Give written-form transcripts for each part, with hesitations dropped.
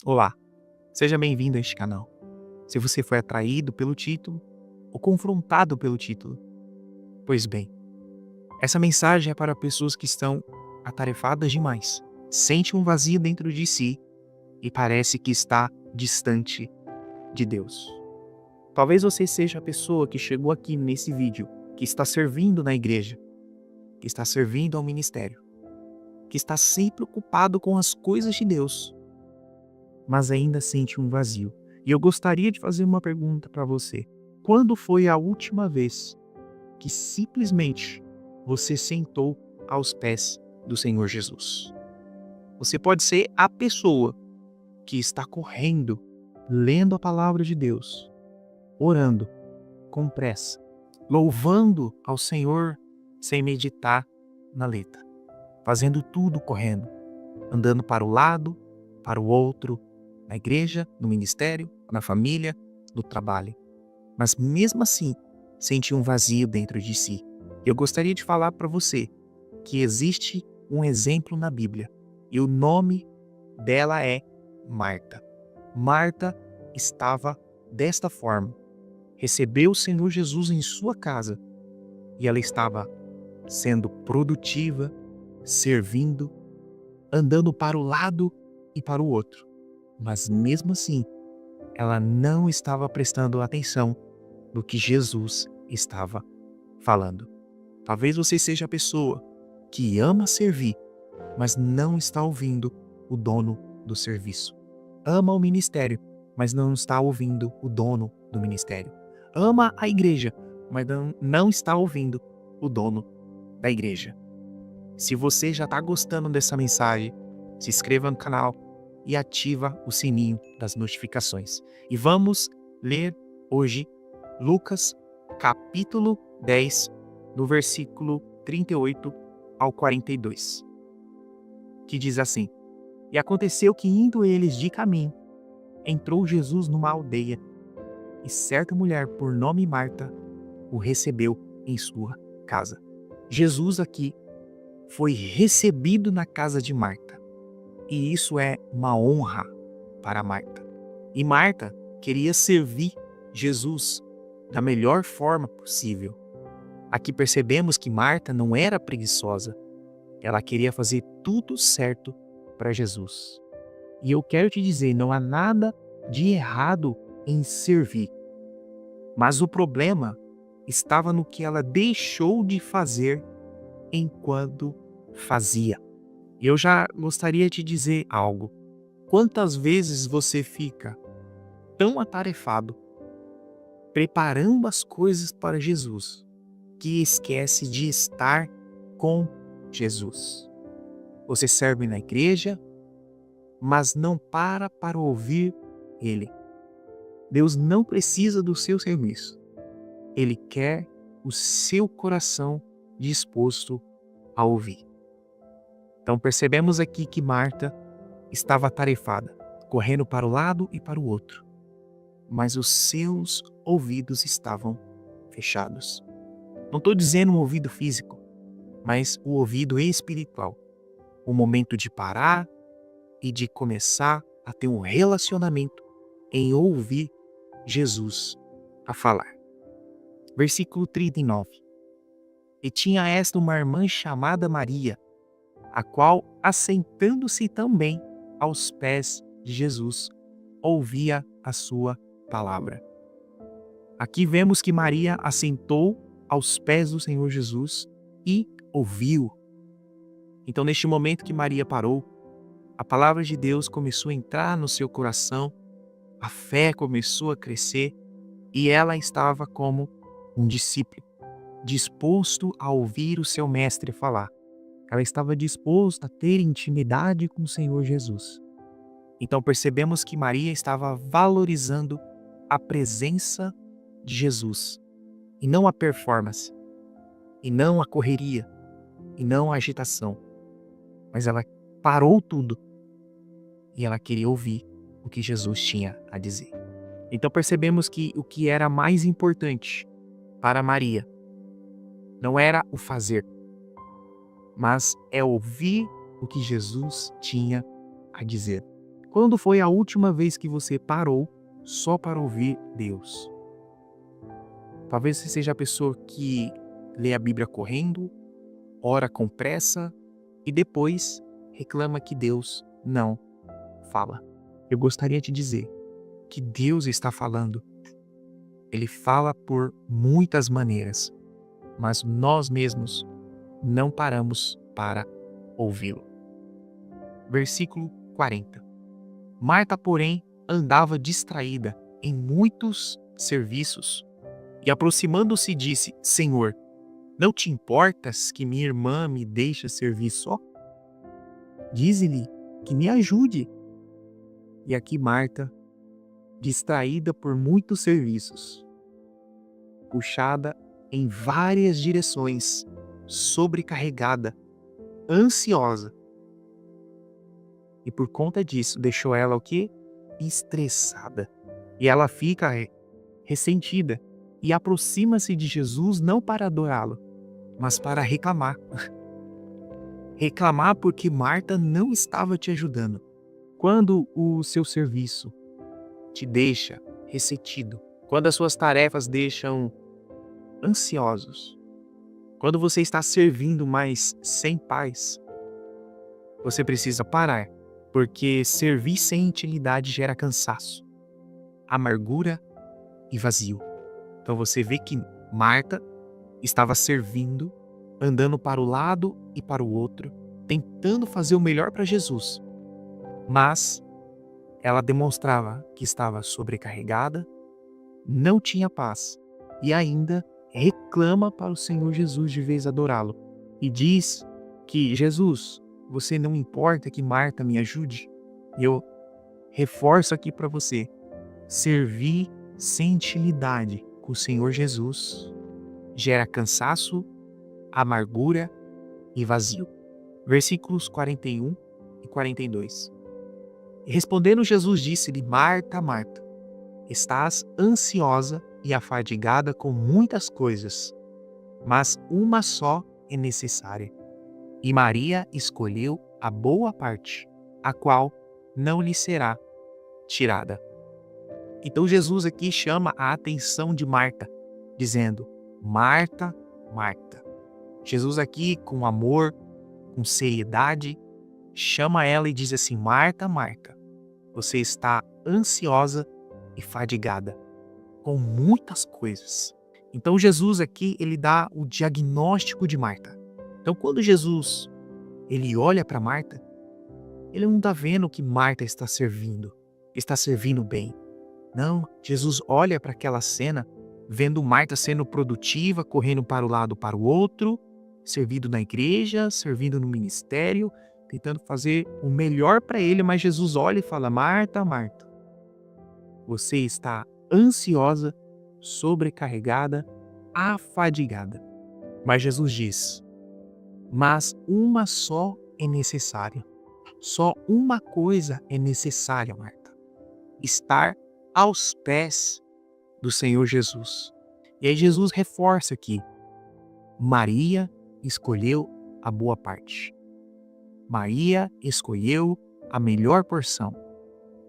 Olá, seja bem-vindo a este canal. Se você foi atraído pelo título ou confrontado pelo título, pois bem, essa mensagem é para pessoas que estão atarefadas demais, sente um vazio dentro de si e parece que está distante de Deus. Talvez você seja a pessoa que chegou aqui nesse vídeo, que está servindo na igreja, que está servindo ao ministério, que está sempre ocupado com as coisas de Deus, mas ainda sente um vazio. E eu gostaria de fazer uma pergunta para você. Quando foi a última vez que simplesmente você sentou aos pés do Senhor Jesus? Você pode ser a pessoa que está correndo, lendo a palavra de Deus, orando com pressa, louvando ao Senhor sem meditar na letra, fazendo tudo correndo, andando para o lado, para o outro, na igreja, no ministério, na família, no trabalho. Mas mesmo assim, sente um vazio dentro de si. Eu gostaria de falar para você que existe um exemplo na Bíblia e o nome dela é Marta. Marta estava desta forma. Recebeu o Senhor Jesus em sua casa e ela estava sendo produtiva, servindo, andando para o lado e para o outro. Mas mesmo assim, ela não estava prestando atenção no que Jesus estava falando. Talvez você seja a pessoa que ama servir, mas não está ouvindo o dono do serviço. Ama o ministério, mas não está ouvindo o dono do ministério. Ama a igreja, mas não está ouvindo o dono da igreja. Se você já está gostando dessa mensagem, se inscreva no canal e ativa o sininho das notificações. E vamos ler hoje Lucas capítulo 10, no versículo 38 ao 42, que diz assim: E aconteceu que, indo eles de caminho, entrou Jesus numa aldeia, e certa mulher, por nome Marta, o recebeu em sua casa. Jesus aqui foi recebido na casa de Marta, e isso é uma honra para Marta. E Marta queria servir Jesus da melhor forma possível. Aqui percebemos que Marta não era preguiçosa. Ela queria fazer tudo certo para Jesus. E eu quero te dizer, não há nada de errado em servir. Mas o problema estava no que ela deixou de fazer enquanto fazia. Eu já gostaria de dizer algo. Quantas vezes você fica tão atarefado preparando as coisas para Jesus, que esquece de estar com Jesus? Você serve na igreja, mas não para ouvir Ele. Deus não precisa do seu serviço. Ele quer o seu coração disposto a ouvir. Então percebemos aqui que Marta estava atarefada, correndo para o lado e para o outro, mas os seus ouvidos estavam fechados. Não estou dizendo um ouvido físico, mas o ouvido espiritual. O momento de parar e de começar a ter um relacionamento em ouvir Jesus a falar. Versículo 39. E tinha esta uma irmã chamada Maria, a qual, assentando-se também aos pés de Jesus, ouvia a sua palavra. Aqui vemos que Maria assentou aos pés do Senhor Jesus e ouviu. Então, neste momento que Maria parou, a palavra de Deus começou a entrar no seu coração, a fé começou a crescer e ela estava como um discípulo, disposto a ouvir o seu mestre falar. Ela estava disposta a ter intimidade com o Senhor Jesus. Então percebemos que Maria estava valorizando a presença de Jesus, e não a performance, e não a correria, e não a agitação. Mas ela parou tudo e ela queria ouvir o que Jesus tinha a dizer. Então percebemos que o que era mais importante para Maria não era o fazer, mas é ouvir o que Jesus tinha a dizer. Quando foi a última vez que você parou só para ouvir Deus? Talvez você seja a pessoa que lê a Bíblia correndo, ora com pressa e depois reclama que Deus não fala. Eu gostaria de dizer que Deus está falando. Ele fala por muitas maneiras, mas nós mesmos não paramos para ouvi-lo. Versículo 40. Marta, porém, andava distraída em muitos serviços e, aproximando-se, disse: Senhor, não te importas que minha irmã me deixe servir só? Dize-lhe que me ajude. E aqui Marta, distraída por muitos serviços, puxada em várias direções, sobrecarregada, ansiosa. E por conta disso, deixou ela o quê? Estressada. E ela fica ressentida e aproxima-se de Jesus não para adorá-lo, mas para reclamar. Reclamar porque Marta não estava te ajudando. Quando o seu serviço te deixa ressentido, quando as suas tarefas deixam ansiosos, quando você está servindo, mas sem paz, você precisa parar, porque servir sem intimidade gera cansaço, amargura e vazio. Então você vê que Marta estava servindo, andando para o lado e para o outro, tentando fazer o melhor para Jesus, mas ela demonstrava que estava sobrecarregada, não tinha paz e ainda reclama para o Senhor Jesus de vez adorá-lo e diz que Jesus, você não importa que Marta me ajude? E eu reforço aqui para você, servir sem intimidade com o Senhor Jesus gera cansaço, amargura e vazio. Versículos 41 e 42. E respondendo Jesus disse-lhe: Marta, Marta, estás ansiosa e afadigada com muitas coisas, mas uma só é necessária. E Maria escolheu a boa parte, a qual não lhe será tirada. Então Jesus aqui chama a atenção de Marta, dizendo: Marta, Marta. Jesus aqui, com amor, com seriedade, chama ela e diz assim: Marta, Marta, você está ansiosa e fadigada com muitas coisas. Então Jesus aqui, ele dá o diagnóstico de Marta. Então quando Jesus, ele olha para Marta, ele não está vendo que Marta está servindo bem. Não, Jesus olha para aquela cena, vendo Marta sendo produtiva, correndo para o lado para o outro, servindo na igreja, servindo no ministério, tentando fazer o melhor para ele, mas Jesus olha e fala: Marta, Marta, você está ansiosa, sobrecarregada, afadigada. Mas Jesus diz: mas uma só é necessária. Só uma coisa é necessária, Marta: estar aos pés do Senhor Jesus. E aí Jesus reforça aqui: Maria escolheu a boa parte. Maria escolheu a melhor porção,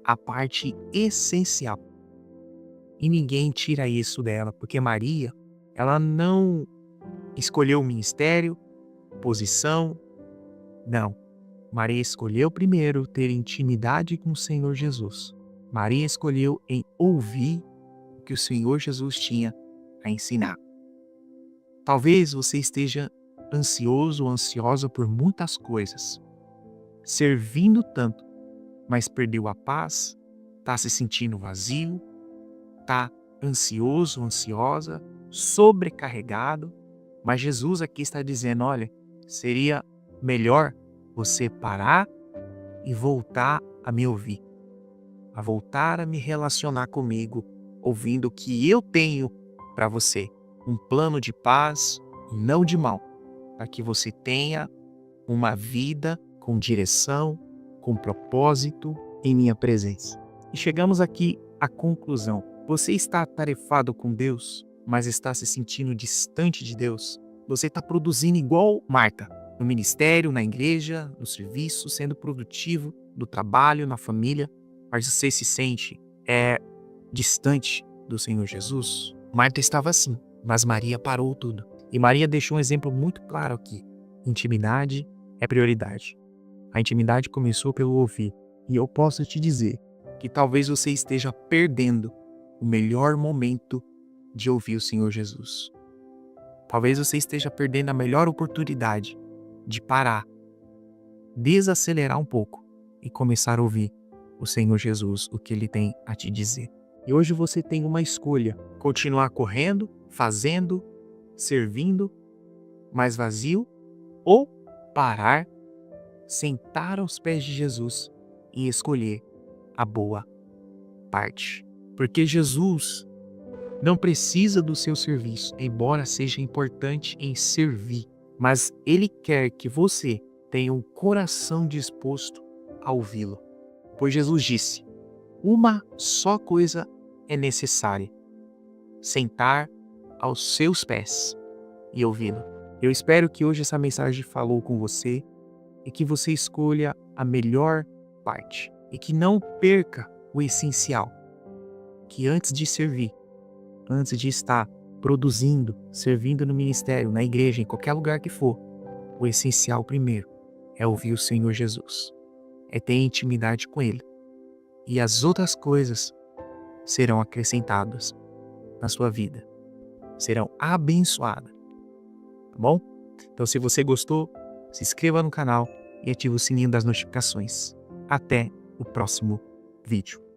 a parte essencial. E ninguém tira isso dela, porque Maria, ela não escolheu o ministério, posição, não. Maria escolheu primeiro ter intimidade com o Senhor Jesus. Maria escolheu em ouvir o que o Senhor Jesus tinha a ensinar. Talvez você esteja ansioso ou ansiosa por muitas coisas, servindo tanto, mas perdeu a paz, está se sentindo vazio, está ansioso, ansiosa, sobrecarregado, mas Jesus aqui está dizendo: olha, seria melhor você parar e voltar a me ouvir, a voltar a me relacionar comigo, ouvindo o que eu tenho para você, um plano de paz, não de mal, para que você tenha uma vida com direção, com propósito em minha presença. E chegamos aqui à conclusão. Você está atarefado com Deus, mas está se sentindo distante de Deus? Você está produzindo igual Marta, no ministério, na igreja, no serviço, sendo produtivo, no trabalho, na família, mas você se sente distante do Senhor Jesus? Marta estava assim, mas Maria parou tudo. E Maria deixou um exemplo muito claro aqui. Intimidade é prioridade. A intimidade começou pelo ouvir. E eu posso te dizer que talvez você esteja perdendo o melhor momento de ouvir o Senhor Jesus. Talvez você esteja perdendo a melhor oportunidade de parar, desacelerar um pouco e começar a ouvir o Senhor Jesus, o que Ele tem a te dizer. E hoje você tem uma escolha: continuar correndo, fazendo, servindo, mais vazio, ou parar, sentar aos pés de Jesus e escolher a boa parte. Porque Jesus não precisa do seu serviço, embora seja importante em servir, mas Ele quer que você tenha um coração disposto a ouvi-lo. Pois Jesus disse: uma só coisa é necessária: sentar aos seus pés e ouvi-lo. Eu espero que hoje essa mensagem falou com você e que você escolha a melhor parte e que não perca o essencial, que antes de servir, antes de estar produzindo, servindo no ministério, na igreja, em qualquer lugar que for, o essencial primeiro é ouvir o Senhor Jesus, é ter intimidade com Ele. E as outras coisas serão acrescentadas na sua vida, serão abençoadas, tá bom? Então, se você gostou, se inscreva no canal e ative o sininho das notificações. Até o próximo vídeo.